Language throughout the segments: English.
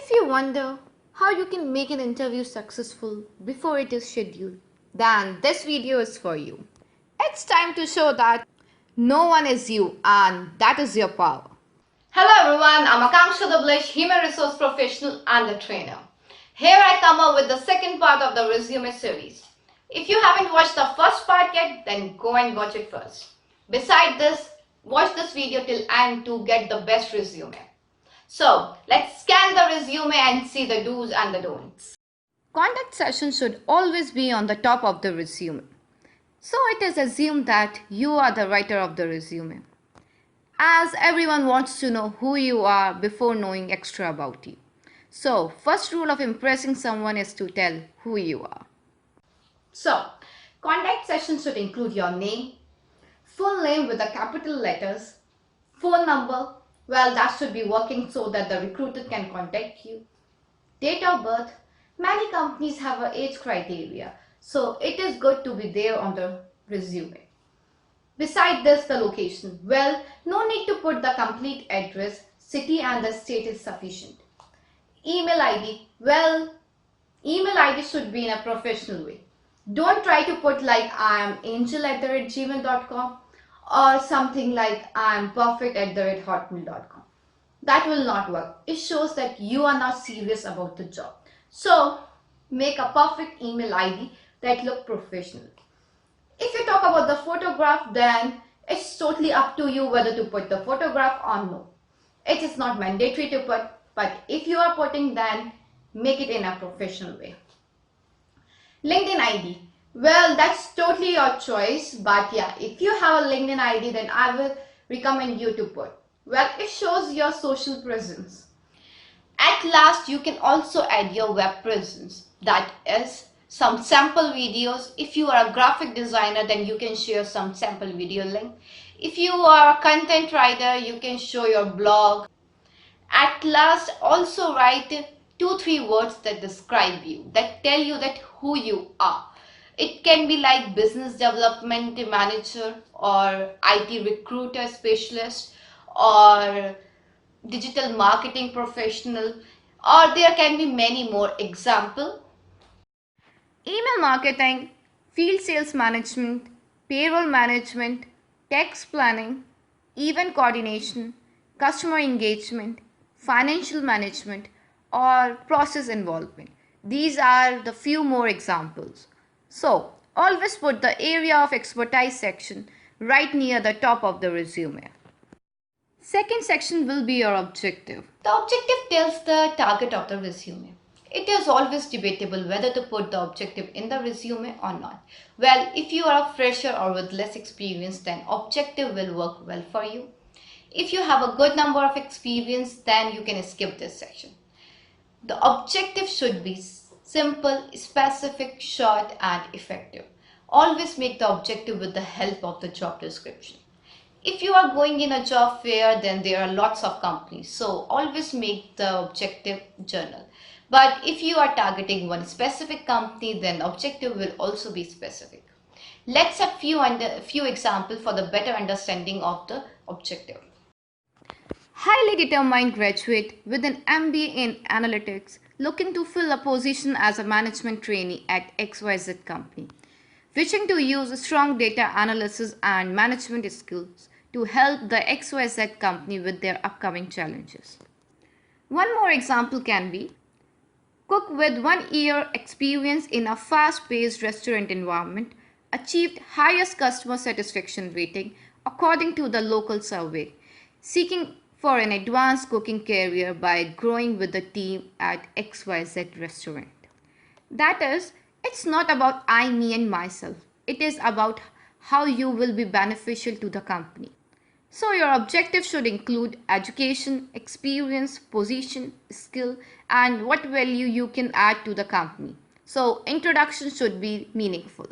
If you wonder how you can make an interview successful before it is scheduled, then this video is for you. It's time to show that no one is you and that is your power. Hello everyone, I'm Akanksha Dublish, Human Resource Professional and a trainer. Here I come up with the second part of the resume series. If you haven't watched the first part yet, then go and watch it first. Besides this, watch this video till end to get the best resume. So, let's scan the resume and see the do's and the don'ts. Contact session should always be on the top of the resume. So it is assumed that you are the writer of the resume, as everyone wants to know who you are before knowing extra about you. So, first rule of impressing someone is to tell who you are. So, contact session should include your name, full name with the capital letters, phone number, well that should be working so that the recruiter can contact you, date of birth. Many companies have an age criteria, so it is good to be there on the resume. Beside this, the location. Well, no need to put the complete address, city and the state is sufficient. Email ID. Well, email ID should be in a professional way. Don't try to put like I am angel@gmail.com or something like I am perfect@hotmail.com. That will not work. It shows that you are not serious about the job. So, make a perfect email ID that look professional. If you talk about the photograph, then it's totally up to you whether to put the photograph or no. It is not mandatory to put, but if you are putting, then make it in a professional way. LinkedIn ID. Well, that's totally your choice, but yeah, if you have a LinkedIn ID, then I will recommend you to put. Well, it shows your social presence. At last, you can also add your web presence. That is some sample videos. If you are a graphic designer, then you can share some sample video link. If you are a content writer, you can show your blog. At last, also write 2-3 words that describe you, that tell you that who you are. It can be like business development manager or IT recruiter specialist or digital marketing professional, or there can be many more. Example: Email marketing, field sales management, payroll management, tax planning, event coordination, customer engagement, financial management, or process involvement. These are the few more examples. So, always put the area of expertise section right near the top of the resume. Second section will be your objective. The objective tells the target of the resume. It is always debatable whether to put the objective in the resume or not. Well, if you are a fresher or with less experience, then objective will work well for you. If you have a good number of experience, then you can skip this section. The objective should be simple, specific, short, and effective. Always make the objective with the help of the job description. If you are going in a job fair, then there are lots of companies, so always make the objective journal. But if you are targeting one specific company, then the objective will also be specific. Let's have few examples for the better understanding of the objective. Highly determined graduate with an MBA in analytics looking to fill a position as a management trainee at XYZ company, wishing to use strong data analysis and management skills to help the XYZ company with their upcoming challenges. One more example can be cook with 1 year experience in a fast-paced restaurant environment achieved highest customer satisfaction rating according to the local survey, seeking for an advanced cooking career by growing with the team at XYZ restaurant. That is, it's not about I, me and myself. It is about how you will be beneficial to the company. So your objective should include education, experience, position, skill, and what value you can add to the company. So introduction should be meaningful.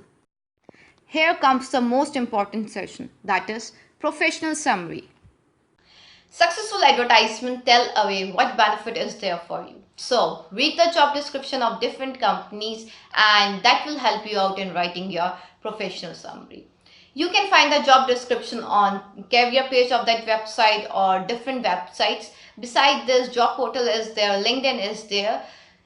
Here comes the most important session, that is professional summary. Successful advertisement tell away what benefit is there for you. So read the job description of different companies and that will help you out in writing your professional summary. You can find the job description on career page of that website or different websites. Beside this, job portal is there, LinkedIn is there.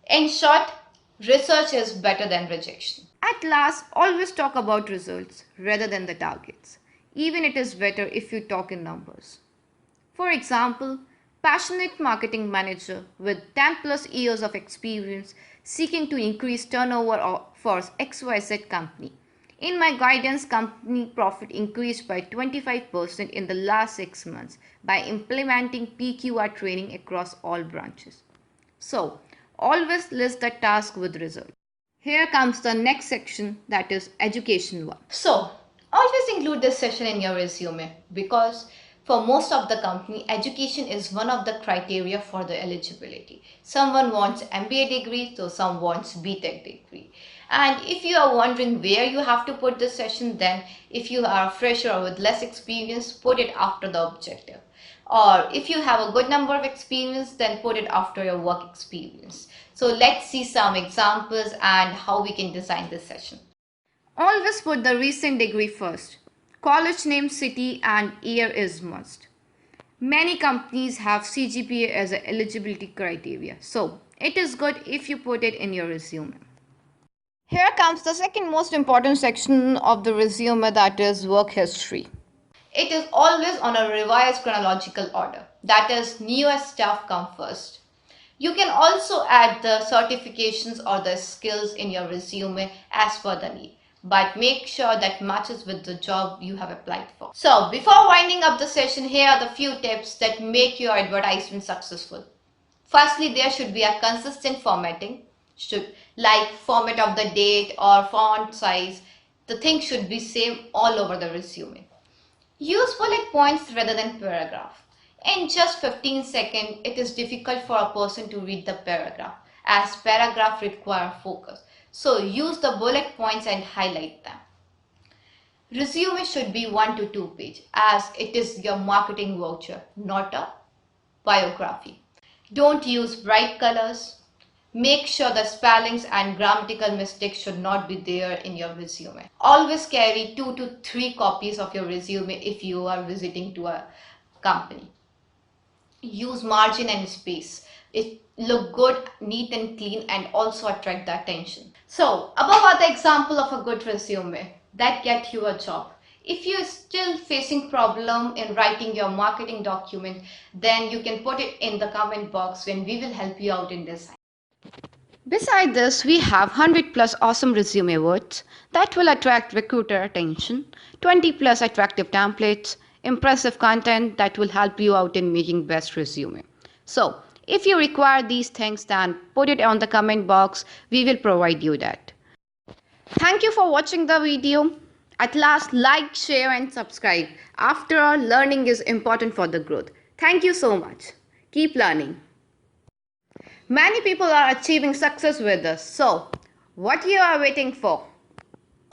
In short, research is better than rejection. At last, always talk about results rather than the targets. Even it is better if you talk in numbers. For example, passionate marketing manager with 10 plus years of experience seeking to increase turnover for XYZ company. In my guidance, company profit increased by 25% in the last 6 months by implementing PQR training across all branches. So, always list the task with result. Here comes the next section, that is education one. So, always include this session in your resume because for most of the company, education is one of the criteria for the eligibility. Someone wants MBA degree, so some wants BTech degree. And if you are wondering where you have to put this session, then if you are a fresher or with less experience, put it after the objective. Or if you have a good number of experience, then put it after your work experience. So let's see some examples and how we can design this session. Always put the recent degree first. College name, city and year is must. Many companies have CGPA as an eligibility criteria, so it is good if you put it in your resume. Here comes the second most important section of the resume, that is work history. It is always on a revised chronological order. That is, newest stuff come first. You can also add the certifications or the skills in your resume as per the need, but make sure that matches with the job you have applied for. So before winding up the session, here are the few tips that make your advertisement successful. Firstly, there should be a consistent formatting, like format of the date or font size. The thing should be same all over the resume. Use bullet points rather than paragraph. In just 15 seconds, it is difficult for a person to read the paragraph as paragraph require focus. So use the bullet points and highlight them. Resume should be 1 to 2 page as it is your marketing voucher, not a biography. Don't use bright colors. Make sure the spellings and grammatical mistakes should not be there in your resume. Always carry 2 to 3 copies of your resume if you are visiting to a company. Use margin and space. It look good, neat and clean and also attract the attention. So above are the example of a good resume that get you a job. If you're still facing problem in writing your marketing document, then you can put it in the comment box when we will help you out in this. Beside this, we have 100 plus awesome resume words that will attract recruiter attention, 20 plus attractive templates, impressive content that will help you out in making best resume. So, if you require these things, then put it on the comment box. We will provide you that. Thank you for watching the video. At last, like, share and subscribe. After all, learning is important for the growth. Thank you so much. Keep learning. Many people are achieving success with us. So, what you are waiting for?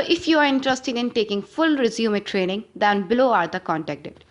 If you are interested in taking full resume training, then below are the contact details.